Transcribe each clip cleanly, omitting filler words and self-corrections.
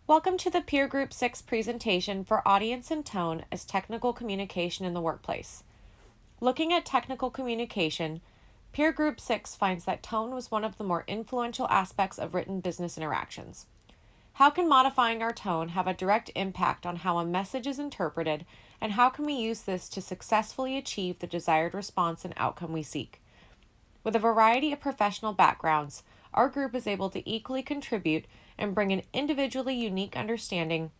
Welcome to the Peer Group 6 presentation for Audience and Tone as Technical Communication in the Workplace. Looking at technical communication, Peer Group 6 finds that tone was one of the more influential aspects of written business interactions. How can modifying our tone have a direct impact on how a message is interpreted, and how can we use this to successfully achieve the desired response and outcome we seek? With a variety of professional backgrounds, our group is able to equally contribute and bring an individually unique understanding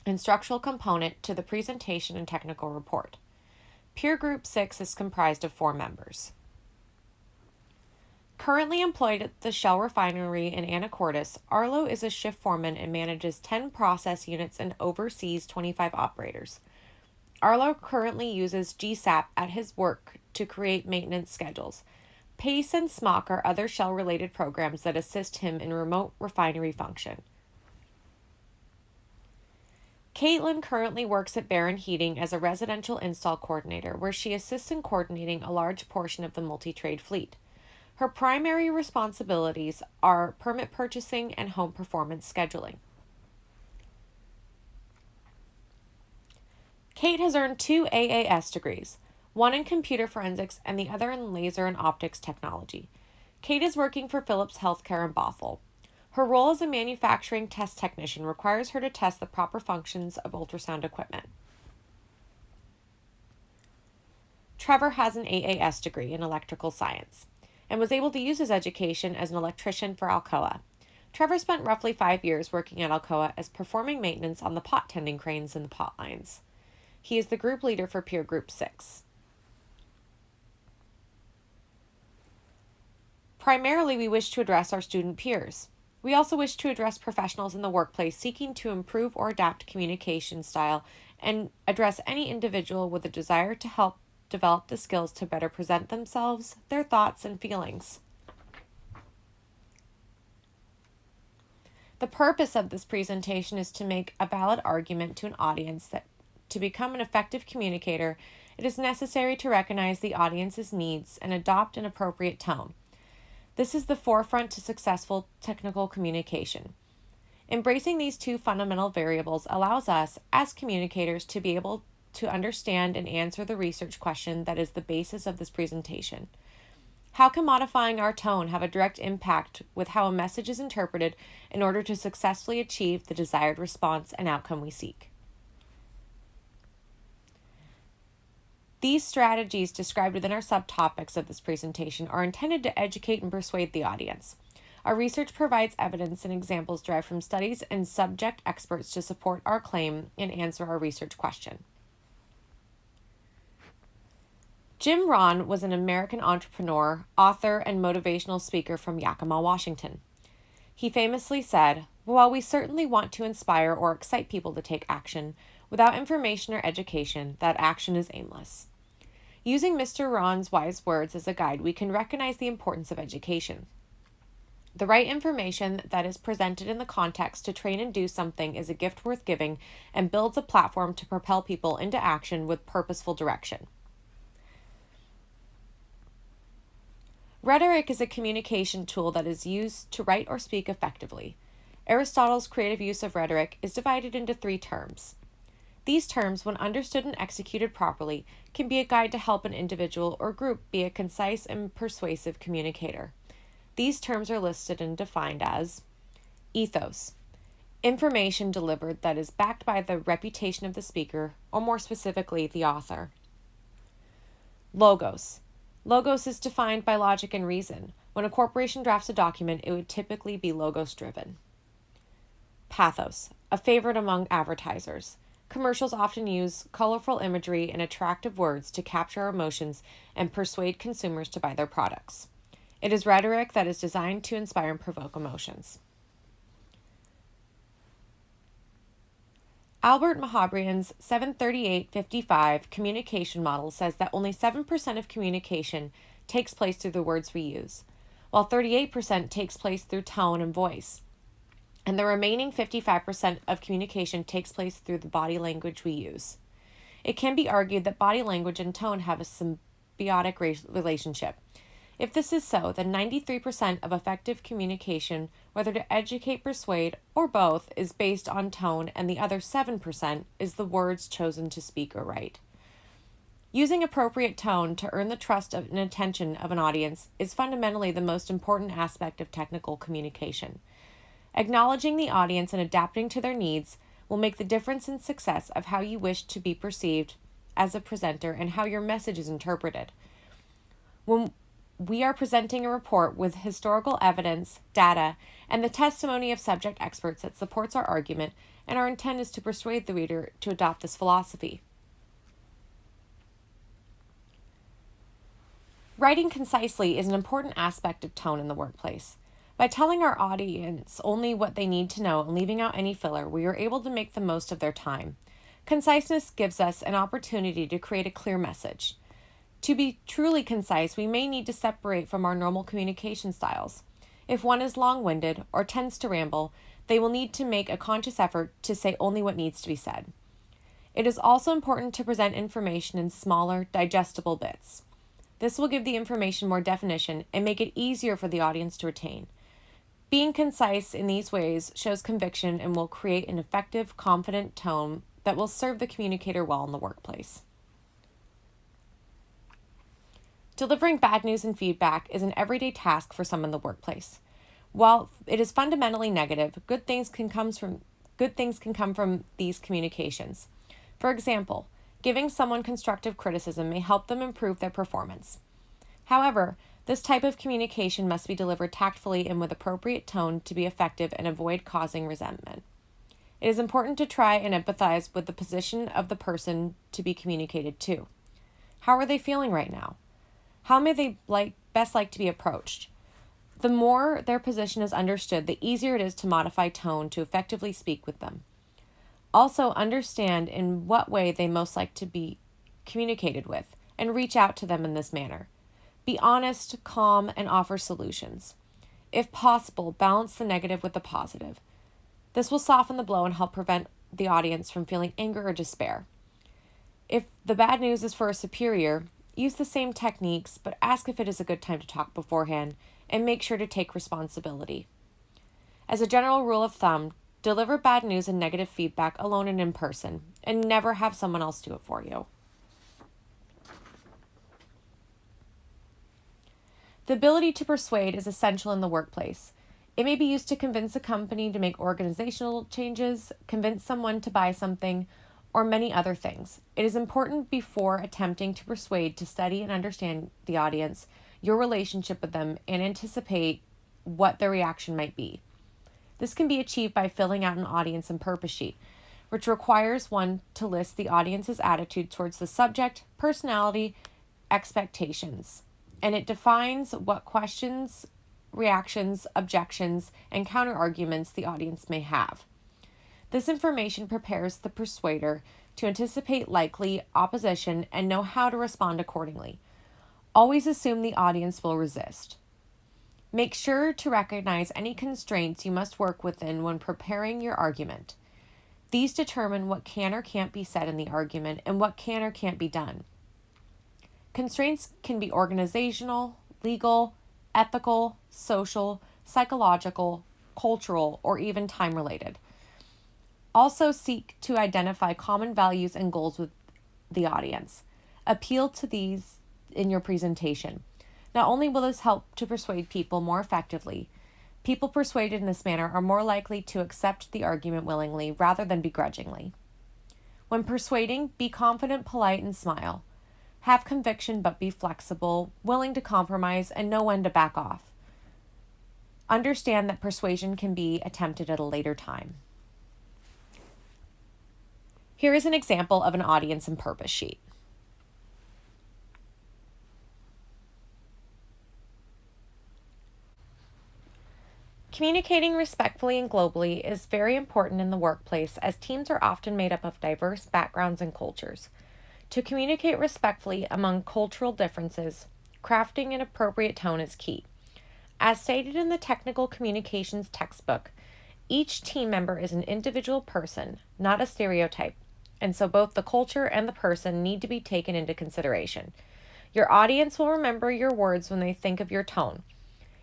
and structural component to the presentation and technical report. Peer Group 6 is comprised of 4 members. Currently employed at the Shell Refinery in Anacortes, Arlo is a shift foreman and manages 10 process units and oversees 25 operators. Arlo currently uses GSAP at his work to create maintenance schedules. PACE and SMOC are other Shell-related programs that assist him in remote refinery function. Caitlin currently works at Barron Heating as a residential install coordinator, where she assists in coordinating a large portion of the multi-trade fleet. Her primary responsibilities are permit purchasing and home performance scheduling. Kate has earned 2 AAS degrees, one in computer forensics and the other in laser and optics technology. Kate is working for Philips Healthcare in Bothell. Her role as a manufacturing test technician requires her to test the proper functions of ultrasound equipment. Trevor has an AAS degree in electrical science and was able to use his education as an electrician for Alcoa. Trevor spent roughly 5 years working at Alcoa as performing maintenance on the pot tending cranes and the pot lines. He is the group leader for Peer Group 6. Primarily, we wish to address our student peers. We also wish to address professionals in the workplace seeking to improve or adapt communication style and address any individual with a desire to help develop the skills to better present themselves, their thoughts, and feelings. The purpose of this presentation is to make a valid argument to an audience that to become an effective communicator, it is necessary to recognize the audience's needs and adopt an appropriate tone. This is the forefront to successful technical communication. Embracing these 2 fundamental variables allows us, as communicators, to be able to understand and answer the research question that is the basis of this presentation. How can modifying our tone have a direct impact with how a message is interpreted in order to successfully achieve the desired response and outcome we seek? These strategies described within our subtopics of this presentation are intended to educate and persuade the audience. Our research provides evidence and examples derived from studies and subject experts to support our claim and answer our research question. Jim Rohn was an American entrepreneur, author, and motivational speaker from Yakima, Washington. He famously said, "While we certainly want to inspire or excite people to take action, without information or education, that action is aimless." Using Mr. Rohn's wise words as a guide, we can recognize the importance of education. The right information that is presented in the context to train and do something is a gift worth giving and builds a platform to propel people into action with purposeful direction. Rhetoric is a communication tool that is used to write or speak effectively. Aristotle's creative use of rhetoric is divided into 3 terms. These terms, when understood and executed properly, can be a guide to help an individual or group be a concise and persuasive communicator. These terms are listed and defined as ethos, information delivered that is backed by the reputation of the speaker, or more specifically, the author. Logos. Logos is defined by logic and reason. When a corporation drafts a document, it would typically be logos-driven. Pathos, a favorite among advertisers. Commercials often use colorful imagery and attractive words to capture our emotions and persuade consumers to buy their products. It is rhetoric that is designed to inspire and provoke emotions. Albert Mahabrian's 738-55 communication model says that only 7% of communication takes place through the words we use, while 38% takes place through tone and voice. And the remaining 55% of communication takes place through the body language we use. It can be argued that body language and tone have a symbiotic relationship. If this is so, then 93% of effective communication, whether to educate, persuade, or both, is based on tone, and the other 7% is the words chosen to speak or write. Using appropriate tone to earn the trust and attention of an audience is fundamentally the most important aspect of technical communication. Acknowledging the audience and adapting to their needs will make the difference in success of how you wish to be perceived as a presenter and how your message is interpreted. When we are presenting a report with historical evidence, data, and the testimony of subject experts that supports our argument, and our intent is to persuade the reader to adopt this philosophy. Writing concisely is an important aspect of tone in the workplace. By telling our audience only what they need to know and leaving out any filler, we are able to make the most of their time. Conciseness gives us an opportunity to create a clear message. To be truly concise, we may need to separate from our normal communication styles. If one is long-winded or tends to ramble, they will need to make a conscious effort to say only what needs to be said. It is also important to present information in smaller, digestible bits. This will give the information more definition and make it easier for the audience to retain. Being concise in these ways shows conviction and will create an effective, confident tone that will serve the communicator well in the workplace. Delivering bad news and feedback is an everyday task for some in the workplace. While it is fundamentally negative, good things can come from these communications. For example, giving someone constructive criticism may help them improve their performance. However, this type of communication must be delivered tactfully and with appropriate tone to be effective and avoid causing resentment. It is important to try and empathize with the position of the person to be communicated to. How are they feeling right now? How may they best like to be approached? The more their position is understood, the easier it is to modify tone to effectively speak with them. Also, understand in what way they most like to be communicated with, and reach out to them in this manner. Be honest, calm, and offer solutions. If possible, balance the negative with the positive. This will soften the blow and help prevent the audience from feeling anger or despair. If the bad news is for a superior, use the same techniques, but ask if it is a good time to talk beforehand, and make sure to take responsibility. As a general rule of thumb, deliver bad news and negative feedback alone and in person, and never have someone else do it for you. The ability to persuade is essential in the workplace. It may be used to convince a company to make organizational changes, convince someone to buy something, or many other things. It is important before attempting to persuade to study and understand the audience, your relationship with them, and anticipate what their reaction might be. This can be achieved by filling out an audience and purpose sheet, which requires one to list the audience's attitude towards the subject, personality, expectations, and it defines what questions, reactions, objections, and counterarguments the audience may have. This information prepares the persuader to anticipate likely opposition and know how to respond accordingly. Always assume the audience will resist. Make sure to recognize any constraints you must work within when preparing your argument. These determine what can or can't be said in the argument and what can or can't be done. Constraints can be organizational, legal, ethical, social, psychological, cultural, or even time-related. Also seek to identify common values and goals with the audience. Appeal to these in your presentation. Not only will this help to persuade people more effectively, people persuaded in this manner are more likely to accept the argument willingly rather than begrudgingly. When persuading, be confident, polite, and smile. Have conviction but be flexible, willing to compromise, and know when to back off. Understand that persuasion can be attempted at a later time. Here is an example of an audience and purpose sheet. Communicating respectfully and globally is very important in the workplace as teams are often made up of diverse backgrounds and cultures. To communicate respectfully among cultural differences, crafting an appropriate tone is key. As stated in the Technical Communications textbook, each team member is an individual person, not a stereotype, and so both the culture and the person need to be taken into consideration. Your audience will remember your words when they think of your tone.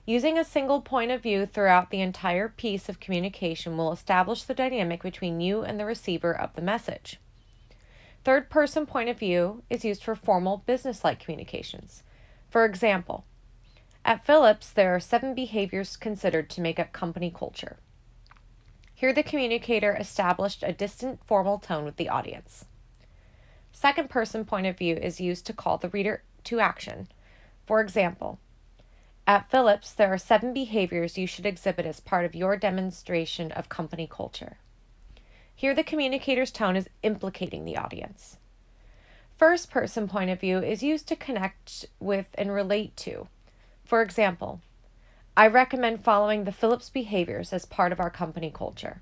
Using a single point of view throughout the entire piece of communication will establish the dynamic between you and the receiver of the message. Third-person point of view is used for formal, business-like communications. For example, at Philips, there are 7 behaviors considered to make up company culture. Here, the communicator established a distant, formal tone with the audience. Second-person point of view is used to call the reader to action. For example, at Philips, there are 7 behaviors you should exhibit as part of your demonstration of company culture. Here, the communicator's tone is implicating the audience. First-person point of view is used to connect with and relate to. For example, I recommend following the Philips behaviors as part of our company culture.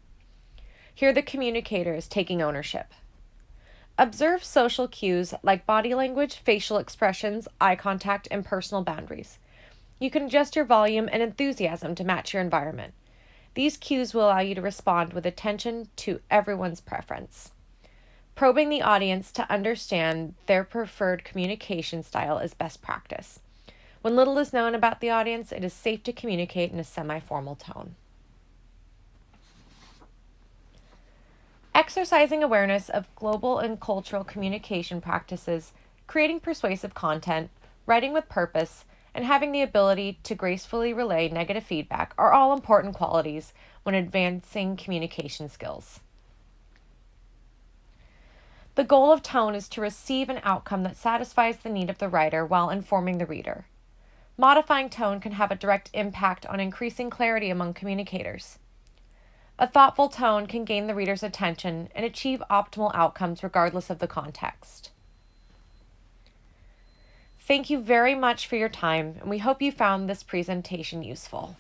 Here, the communicator is taking ownership. Observe social cues like body language, facial expressions, eye contact, and personal boundaries. You can adjust your volume and enthusiasm to match your environment. These cues will allow you to respond with attention to everyone's preference. Probing the audience to understand their preferred communication style is best practice. When little is known about the audience, it is safe to communicate in a semi-formal tone. Exercising awareness of global and cultural communication practices, creating persuasive content, writing with purpose, and having the ability to gracefully relay negative feedback are all important qualities when advancing communication skills. The goal of tone is to receive an outcome that satisfies the need of the writer while informing the reader. Modifying tone can have a direct impact on increasing clarity among communicators. A thoughtful tone can gain the reader's attention and achieve optimal outcomes regardless of the context. Thank you very much for your time, and we hope you found this presentation useful.